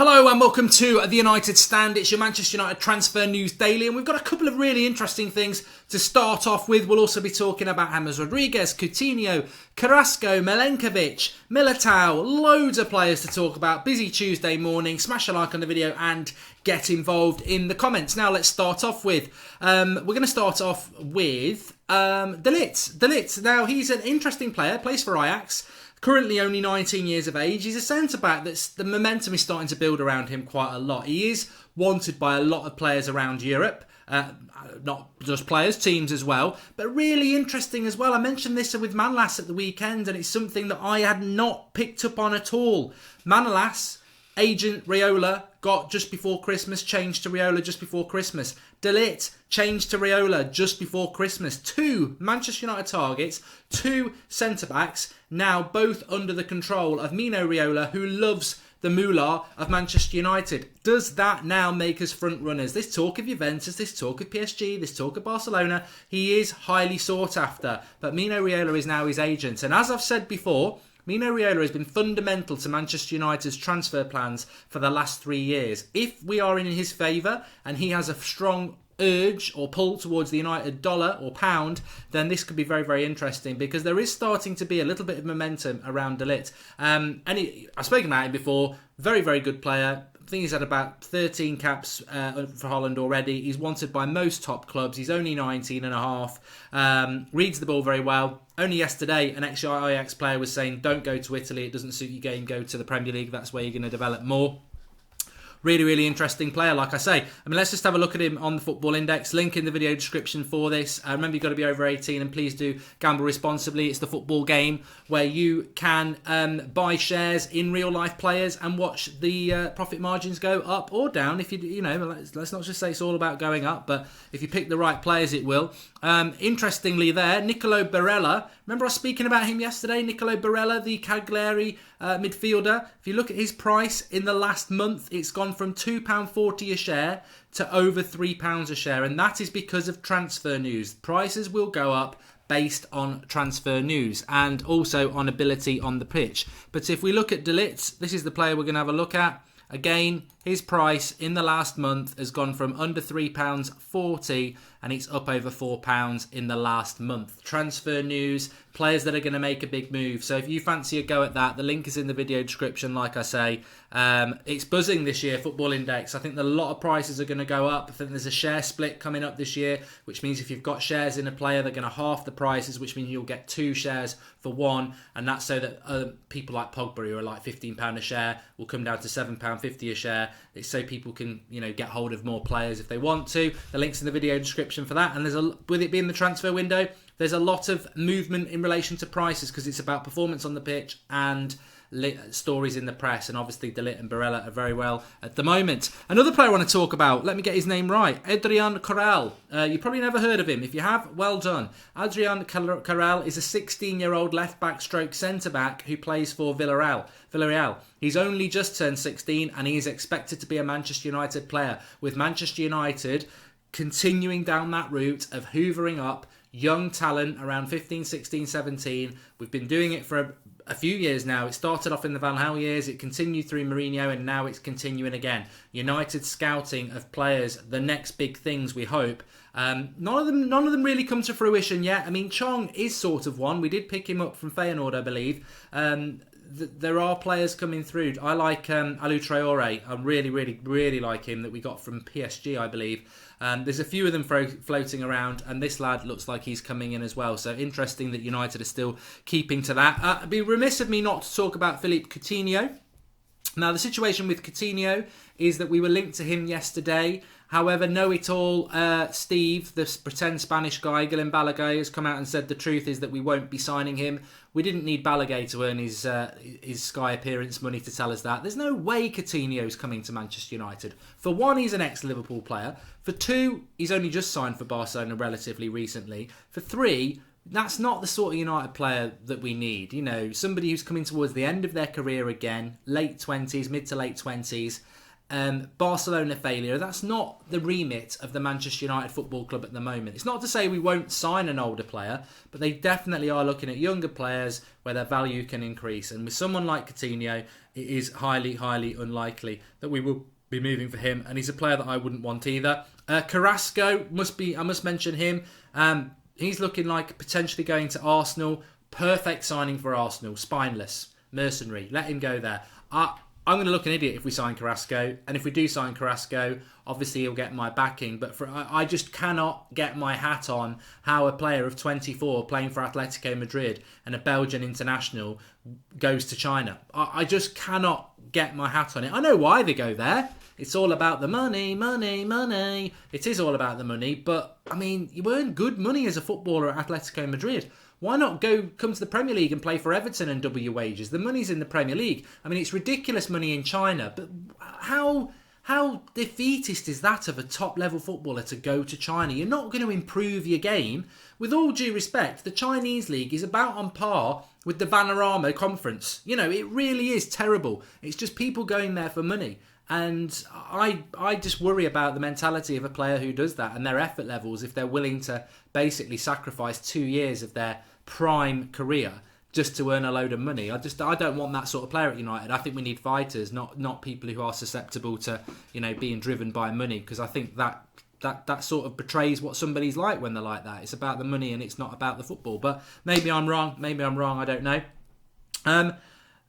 Hello and welcome to the United Stand. It's your Manchester United transfer news daily, and we've got a couple of really interesting things to start off with. We'll also be talking about James Rodriguez, Coutinho, Carrasco, Milenkovic, Militao, loads of players to talk about. Busy Tuesday morning. Smash a like on the video and get involved in the comments. Now let's start off with, we're going to start off with Ligt. Ligt, now he's an interesting player, plays for Ajax. Currently only 19 years of age. He's a centre-back that's the momentum is starting to build around him quite a lot. He is wanted by a lot of players around Europe. Not just players, teams as well. But really interesting as well. I mentioned this with Manolas at the weekend, and it's something that I had not picked up on at all. Manolas, agent Raiola, got just before Christmas, changed to Raiola just before Christmas. De Ligt changed to Raiola just before Christmas. Two Manchester United targets, two centre-backs, now both under the control of Mino Raiola, who loves the moolah of Manchester United. Does that now make us front runners? This talk of Juventus, this talk of PSG, this talk of Barcelona, he is highly sought after. But Mino Raiola is now his agent. And as I've said before, Mino Raiola has been fundamental to Manchester United's transfer plans for the last 3 years. If we are in his favour and he has a strong urge or pull towards the United dollar or pound, then this could be very, very interesting because there is starting to be a little bit of momentum around De Ligt. I've spoken about him before. Very, very good player. I think he's had about 13 caps for Holland already. He's wanted by most top clubs. He's only 19 and a half. Reads the ball very well. Only yesterday, an ex-Ajax player was saying, don't go to Italy. It doesn't suit your game. Go to the Premier League. That's where you're going to develop more. Really, really interesting player, like I say. Let's just have a look at him on the Football Index. Link in the video description for this. Remember, you've got to be over 18 and please do gamble responsibly. It's the football game where you can buy shares in real-life players and watch the profit margins go up or down. If you know, let's not just say it's all about going up, but if you pick the right players, it will. Interestingly there, Nicolo Barella. Remember I was speaking about him yesterday? Nicolo Barella, the Cagliari midfielder. If you look at his price in the last month, it's gone from £2.40 a share to over £3 a share. And that is because of transfer news. Prices will go up based on transfer news and also on ability on the pitch. But if we look at De Ligt, this is the player we're going to have a look at. Again, his price in the last month has gone from under £3.40 and it's up over £4 in the last month. Transfer news, players that are going to make a big move. So if you fancy a go at that, the link is in the video description, like I say. It's buzzing this year, Football Index. I think a lot of prices are going to go up. I think there's a share split coming up this year, which means if you've got shares in a player, they're going to half the prices, which means you'll get 2 shares for 1. And that's so that people like Pogba, who are like £15 a share, will come down to £7.50 a share. It's so people can, get hold of more players if they want to. The link's in the video description for that. And with it being the transfer window, there's a lot of movement in relation to prices because it's about performance on the pitch and stories in the press. And obviously De Ligt and Barella are very well at the moment. Another player I want to talk about, let me get his name right, Adrian Corral. You probably never heard of him. If you have, well done. Adrian Corral is a 16-year-old left-back stroke centre-back who plays for Villarreal. He's only just turned 16 and he is expected to be a Manchester United player, with Manchester United continuing down that route of hoovering up young talent around 15, 16, 17. We've been doing it for a few years now. It started off in the Van Gaal years, it continued through Mourinho, and now it's continuing again. United scouting of players, the next big things we hope. None of them really come to fruition yet. Chong is sort of one. We did pick him up from Feyenoord, I believe. There are players coming through. I like Alou Traore. I really, really, really like him, that we got from PSG, I believe. There's a few of them floating around, and this lad looks like he's coming in as well. So interesting that United are still keeping to that. It'd be remiss of me not to talk about Philippe Coutinho. Now, the situation with Coutinho is that we were linked to him yesterday. However, know-it-all Steve, the pretend Spanish guy, Guillem Balaguer, has come out and said the truth is that we won't be signing him. We didn't need Balaguer to earn his Sky appearance money to tell us that. There's no way Coutinho's coming to Manchester United. For one, he's an ex-Liverpool player. For two, he's only just signed for Barcelona relatively recently. For three, that's not the sort of United player that we need. Somebody who's coming towards the end of their career again, late 20s, mid to late 20s. Barcelona failure. That's not the remit of the Manchester United Football Club at the moment. It's not to say we won't sign an older player, but they definitely are looking at younger players where their value can increase. And with someone like Coutinho, it is highly, highly unlikely that we will be moving for him. And he's a player that I wouldn't want either. Carrasco, I must mention him. He's looking like potentially going to Arsenal. Perfect signing for Arsenal. Spineless. Mercenary. Let him go there. I'm going to look an idiot if we sign Carrasco. And if we do sign Carrasco, obviously he'll get my backing. But I just cannot get my hat on how a player of 24 playing for Atletico Madrid and a Belgian international goes to China. I just cannot get my hat on it. I know why they go there. It's all about the money, money, money. It is all about the money. But, I mean, you earn good money as a footballer at Atletico Madrid. Why not come to the Premier League and play for Everton and double your wages? The money's in the Premier League. I mean, it's ridiculous money in China, but how defeatist is that of a top-level footballer to go to China? You're not going to improve your game. With all due respect, the Chinese league is about on par with the Vanarama Conference. You know, it really is terrible. It's just people going there for money. And I just worry about the mentality of a player who does that and their effort levels if they're willing to basically sacrifice 2 years of their prime career just to earn a load of money. I don't want that sort of player at United. I think we need fighters, not people who are susceptible to, you know, being driven by money, because I think that sort of betrays what somebody's like when they're like that. It's about the money and it's not about the football. But maybe I'm wrong. I don't know.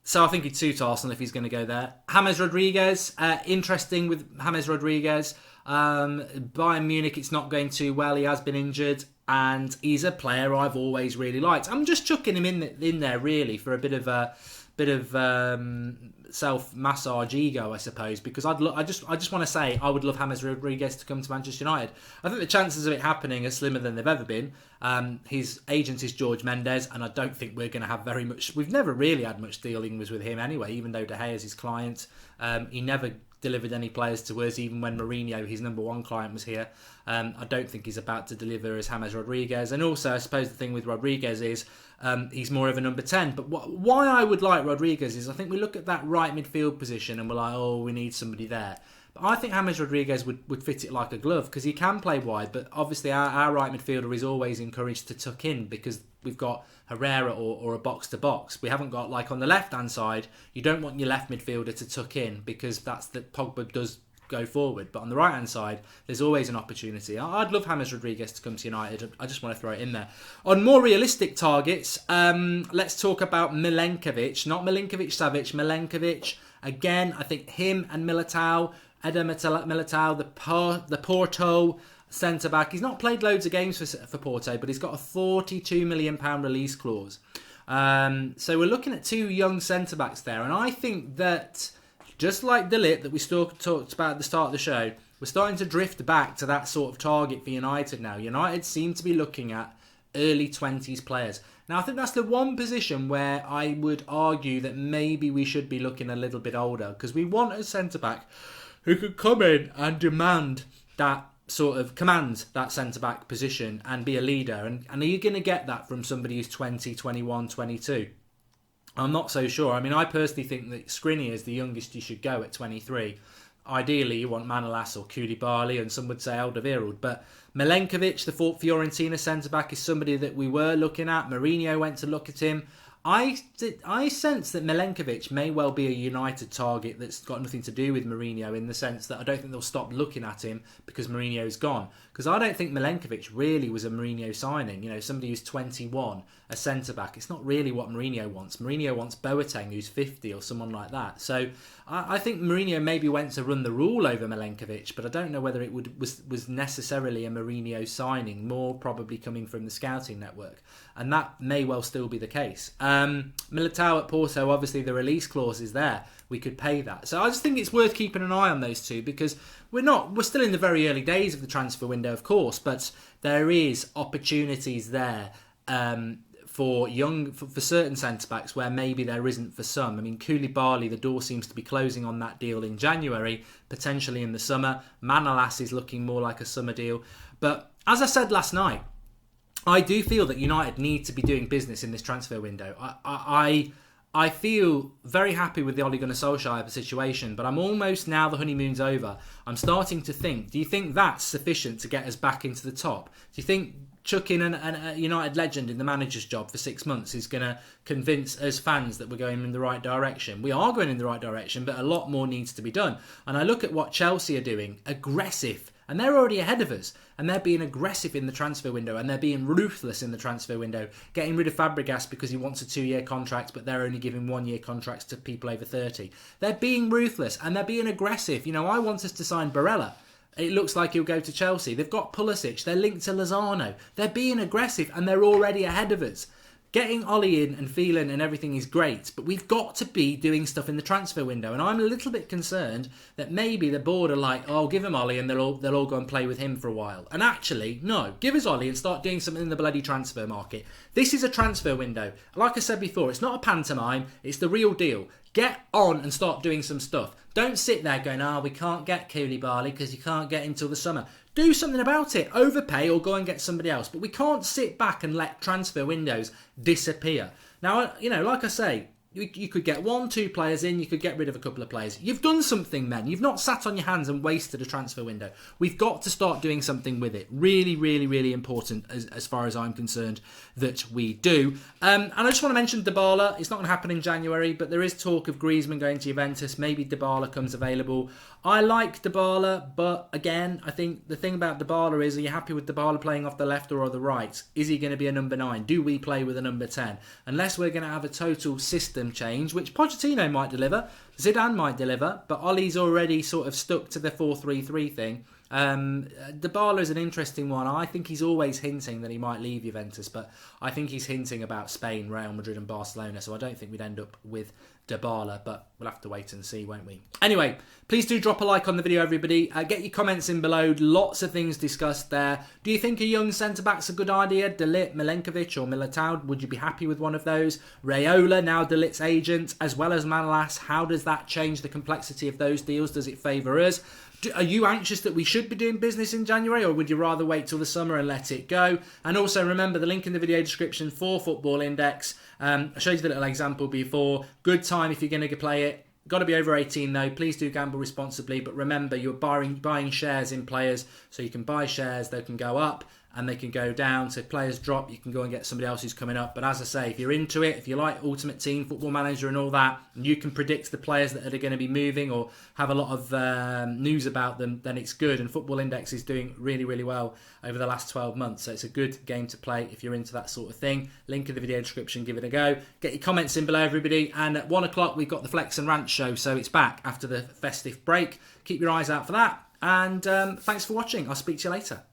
So I think he'd suit Arsenal if he's going to go there. James Rodriguez, interesting with James Rodriguez. Bayern Munich, it's not going too well. He has been injured, and he's a player I've always really liked. I'm just chucking him in there really for a bit of self-massage ego, I suppose, because I just want to say I would love James Rodriguez to come to Manchester United. I think the chances of it happening are slimmer than they've ever been. His agent is George Mendes, and I don't think we're going to have very much. We've never really had much dealings with him anyway, even though De Gea is his client. He never delivered any players to us, even when Mourinho, his number one client, was here. I don't think he's about to deliver as James Rodriguez. And also, I suppose the thing with Rodriguez is he's more of a number 10. But why I would like Rodriguez is I think we look at that right midfield position and we're like, oh, we need somebody there. But I think James Rodriguez would fit it like a glove because he can play wide. But obviously, our right midfielder is always encouraged to tuck in because we've got Herrera or a box-to-box. We haven't got, like on the left-hand side, you don't want your left midfielder to tuck in because that's that Pogba does go forward. But on the right-hand side, there's always an opportunity. I'd love James Rodriguez to come to United. I just want to throw it in there. On more realistic targets, let's talk about Milenkovic. Not Milinkovic-Savic, Milenkovic. Again, I think him and Militao, Eder Militao, the Porto centre-back. He's not played loads of games for Porto, but he's got a £42 million release clause. So we're looking at two young centre-backs there. And I think that, just like Ligt that we still talked about at the start of the show, we're starting to drift back to that sort of target for United now. United seem to be looking at early 20s players. Now, I think that's the one position where I would argue that maybe we should be looking a little bit older, because we want a centre-back who could come in and command that centre-back position and be a leader. And are you going to get that from somebody who's 20, 21, 22? I'm not so sure. I mean, I personally think that Skriniar is the youngest you should go at 23. Ideally, you want Manolas or Koulibaly, and some would say Alderweireld. But Milenkovic, the Fiorentina centre-back, is somebody that we were looking at. Mourinho went to look at him. I sense that Milenkovic may well be a United target that's got nothing to do with Mourinho, in the sense that I don't think they'll stop looking at him because Mourinho's gone. Because I don't think Milenkovic really was a Mourinho signing. You know, somebody who's 21, a centre-back. It's not really what Mourinho wants. Mourinho wants Boateng, who's 50 or someone like that. So I think Mourinho maybe went to run the rule over Milenkovic, but I don't know whether it was necessarily a Mourinho signing, more probably coming from the scouting network. And that may well still be the case. Militao at Porto, obviously the release clause is there. We could pay that. So I just think it's worth keeping an eye on those two, because we're still in the very early days of the transfer window, of course, but there is opportunities there for certain centre-backs where maybe there isn't for some. I mean, Koulibaly, the door seems to be closing on that deal in January, potentially in the summer. Manolas is looking more like a summer deal. But as I said last night, I do feel that United need to be doing business in this transfer window. I feel very happy with the Ole Gunnar Solskjaer situation, but I'm almost, now the honeymoon's over, I'm starting to think, do you think that's sufficient to get us back into the top? Do you think chucking a United legend in the manager's job for 6 months is going to convince us fans that we're going in the right direction? We are going in the right direction, but a lot more needs to be done. And I look at what Chelsea are doing, aggressive, and they're already ahead of us, and they're being aggressive in the transfer window, and they're being ruthless in the transfer window, getting rid of Fabregas because he wants a 2-year contract, but they're only giving 1-year contracts to people over 30. They're being ruthless, and they're being aggressive. You know, I want us to sign Barella. It looks like he'll go to Chelsea. They've got Pulisic. They're linked to Lozano. They're being aggressive, and they're already ahead of us. Getting Ollie in and Phelan and everything is great, but we've got to be doing stuff in the transfer window. And I'm a little bit concerned that maybe the board are like, oh, give him Ollie and they'll all go and play with him for a while. And actually, no, give us Ollie and start doing something in the bloody transfer market. This is a transfer window. Like I said before, it's not a pantomime, it's the real deal. Get on and start doing some stuff. Don't sit there going, we can't get Koulibaly because you can't get until the summer. Do something about it. Overpay or go and get somebody else. But we can't sit back and let transfer windows disappear. Now, you know, like I say, you could get 1-2 players in, you could get rid of a couple of players. You've done something then. You've not sat on your hands and wasted a transfer window. We've got to start doing something with it. Really, really, really important as far as I'm concerned that we do. And I just want to mention Dybala. It's not going to happen in January, but there is talk of Griezmann going to Juventus. Maybe Dybala comes available. I like Dybala, but again, I think the thing about Dybala is, are you happy with Dybala playing off the left or the right? Is he going to be a number 9? Do we play with a number 10? Unless we're going to have a total system change, which Pochettino might deliver, Zidane might deliver, but Ollie's already sort of stuck to the 4-3-3 thing. Dybala is an interesting one. I think he's always hinting that he might leave Juventus, but I think he's hinting about Spain, Real Madrid and Barcelona, so I don't think we'd end up with Dybala, but we'll have to wait and see, won't we? Anyway, please do drop a like on the video, everybody. Get your comments in below. Lots of things discussed there. Do you think a young centre-back's a good idea? De Ligt, Milenkovic or Militao? Would you be happy with one of those? Raiola, now De Ligt's agent, as well as Manolas. How does that change the complexity of those deals? Does it favour us? Are you anxious that we should be doing business in January, or would you rather wait till the summer and let it go? And also remember the link in the video description for Football Index. I showed you the little example before. Good time if you're going to play it. Got to be over 18 though. Please do gamble responsibly. But remember, you're buying shares in players, so you can buy shares. They can go up and they can go down. So if players drop, you can go and get somebody else who's coming up. But as I say, if you're into it, if you like Ultimate Team, Football Manager and all that, and you can predict the players that are going to be moving or have a lot of news about them, then it's good. And Football Index is doing really, really well over the last 12 months. So it's a good game to play if you're into that sort of thing. Link in the video description, give it a go. Get your comments in below, everybody. And at 1 o'clock, we've got the Flex and Rant show. So it's back after the festive break. Keep your eyes out for that. And thanks for watching. I'll speak to you later.